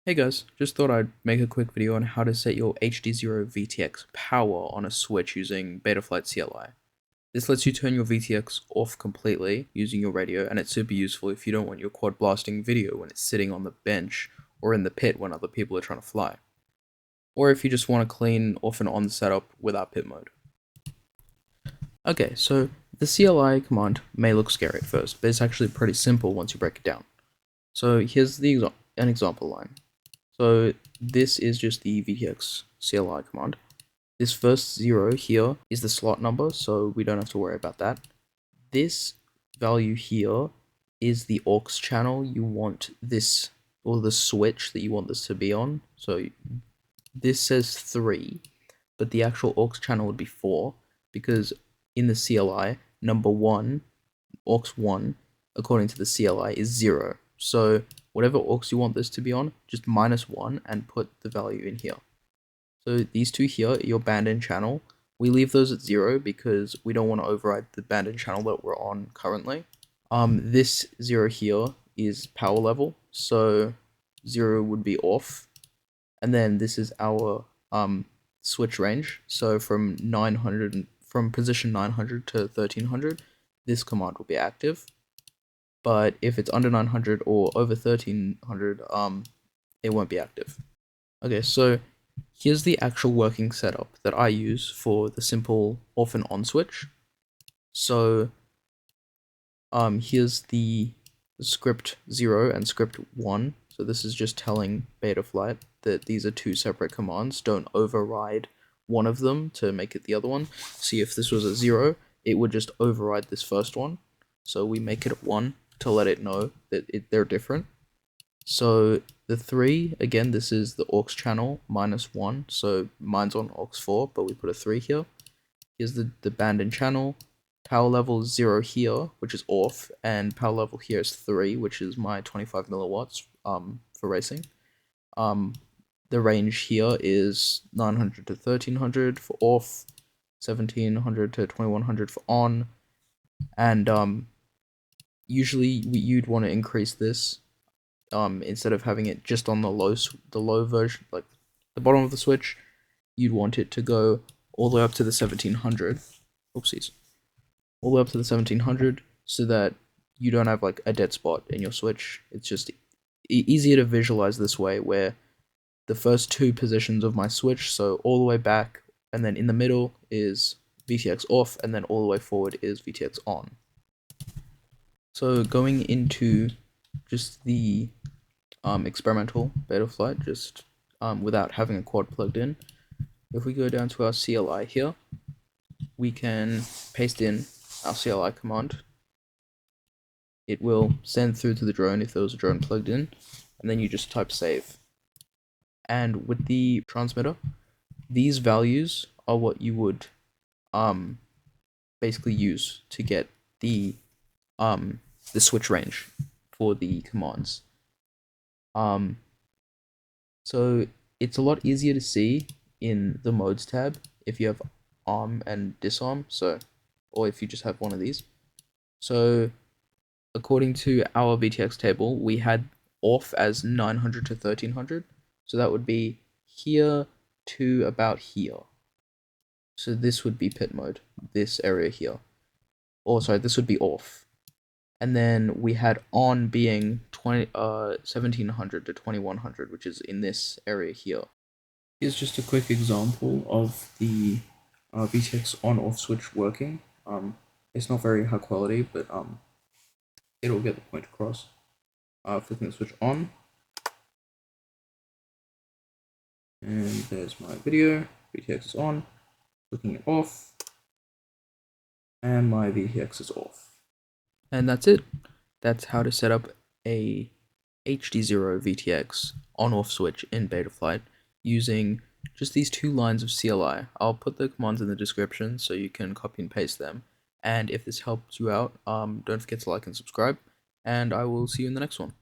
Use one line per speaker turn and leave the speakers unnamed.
Hey guys, just thought I'd make a quick video on how to set your HDZero VTX power on a switch using Betaflight CLI. This lets you turn your VTX off completely using your radio, and it's super useful if you don't want your quad blasting video when it's sitting on the bench or in the pit when other people are trying to fly. Or if you just want a clean off and on setup without pit mode. Okay, so the CLI command may look scary at first, but it's actually pretty simple once you break it down. So here's an example line. So this is just the VTX CLI command. This first 0 here is the slot number, so we don't have to worry about that. This value here is the AUX channel you want this, or the switch that you want this to be on. So this says 3, but the actual AUX channel would be 4, because in the CLI, number 1, AUX 1, according to the CLI, is 0. So whatever AUX you want this to be on, just -1 and put the value in here. So these two here, your band-in channel, we leave those at 0 because we don't want to override the band-in channel that we're on currently. This 0 here is power level, so 0 would be off. And then this is our switch range. So from position 900 to 1300, this command will be active. But if it's under 900 or over 1300, it won't be active. Okay, so here's the actual working setup that I use for the simple off and on switch. So here's the script 0 and script 1. So this is just telling Betaflight that these are two separate commands. Don't override one of them to make it the other one. See, if this was a 0, it would just override this first one. So we make it 1 to let it know that they're different. So the 3, again, this is the AUX channel -1, so mine's on AUX 4, but we put a 3 here. Here's the band-in channel, power level 0 here, which is off, and power level here is 3, which is my 25 milliwatts for racing. The range here is 900 to 1300 for off, 1700 to 2100 for on, and usually you'd want to increase this instead of having it just on the low version, like the bottom of the switch. You'd want it to go all the way up to the 1700. Oopsies. All the way up to the 1700 so that you don't have like a dead spot in your switch. It's just easier to visualize this way, where the first two positions of my switch, so all the way back and then in the middle is VTX off, and then all the way forward is VTX on. So going into just the experimental Betaflight, just without having a quad plugged in, if we go down to our CLI here, we can paste in our CLI command. It will send through to the drone if there was a drone plugged in, and then you just type save. And with the transmitter, these values are what you would basically use to get the switch range for the commands. So it's a lot easier to see in the modes tab if you have arm and disarm, or if you just have one of these. So according to our VTX table, we had off as 900 to 1300, so that would be here to about here. So this would be pit mode, this area here. Or sorry, this would be off. And then we had on being 1700 to 2100, which is in this area here. Here's just a quick example of the VTX on-off switch working. It's not very high quality, but it'll get the point across. Flicking the switch on. And there's my video. VTX is on. Flicking it off. And my VTX is off. And that's it. That's how to set up a HDZero VTX on-off switch in Betaflight using just these two lines of CLI. I'll put the commands in the description so you can copy and paste them. And if this helps you out, don't forget to like and subscribe, and I will see you in the next one.